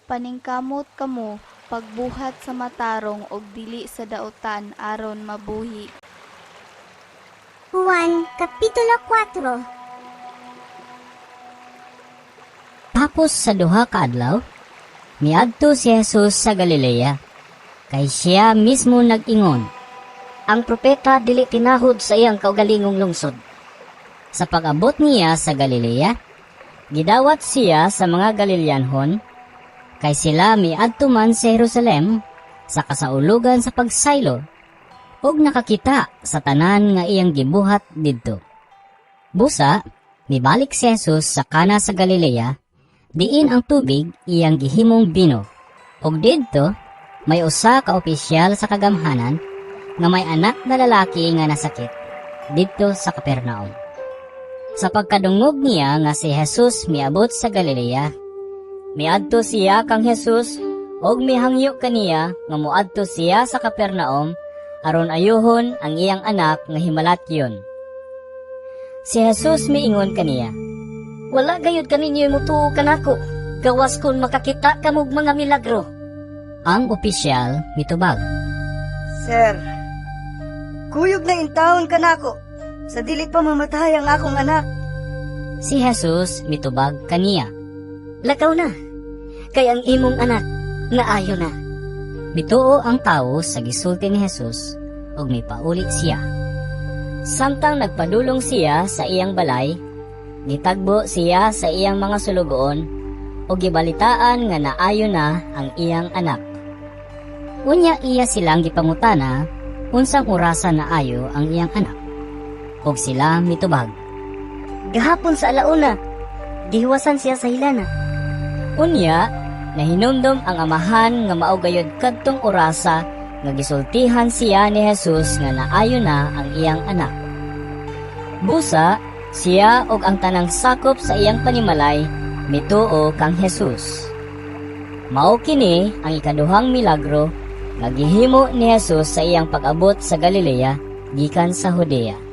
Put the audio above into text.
paningkamot kamo pagbuhat sa matarong og dili sa dautan aron mabuhi. Juan Kapitulo 4. Tapos sa duha ka adlaw, miadto si Jesus sa Galilea, kay siya mismo nag-ingon, ang propeta dili tinahod sa iyang kaugalingong lungsod. Sa pag-abot niya sa Galilea, gidawat siya sa mga Galileanhon, kay sila miadto man sa Jerusalem sa kasaulugan sa pagsaylo, ug nakakita sa tanan nga iyang gibuhat didto. Busa, mibalik si Jesus sa Kana sa Galilea, diin ang tubig iyang gihimong bino. Ug didto may usa ka opisyal sa kagamhanan nga may anak na lalaki nga nasakit didto sa Capernaum. Sa pagkadungog niya nga si Jesus miabot sa Galilea, miadto siya kang Jesus og mihangyo kaniya nga moadto siya sa Capernaum aron ayuhon ang iyang anak nga himalatyon. Si Jesus miingon kaniya, wala gayud kaninyo mutuo kanako, gawas kun makakita kamog mga milagro. Ang opisyal mitubag, Sir, kuyog na intawon kanako, sa dili pa mamatay ang akong anak. Si Jesus mitubag kaniya, lakaw na, kay ang imong anak naayo na. Mituo ang tawo sa gisulti ni Jesus ug mipaulit siya. Samtang nagpadulong siya sa iyang balay, nitagbo siya sa iyang mga sulugoon ug gibalitaan nga naayo na ang iyang anak. Unya iya silang gipangutana unsang orasan naayo ang iyang anak. Ug sila mitubag, gahapon sa alauna, gihiwasan siya sa hilana. Unya, nahinumdom ang amahan nga maugayod kadtong orasa nga gisultihan siya ni Jesus nga naayo na ang iyang anak. Busa, siya og ang tanang sakop sa iyang panimalay mituo kang Jesus. Mao kini ang ikaduhang milagro nga gihimo ni Jesus sa iyang pag-abot sa Galilea gikan sa Judea.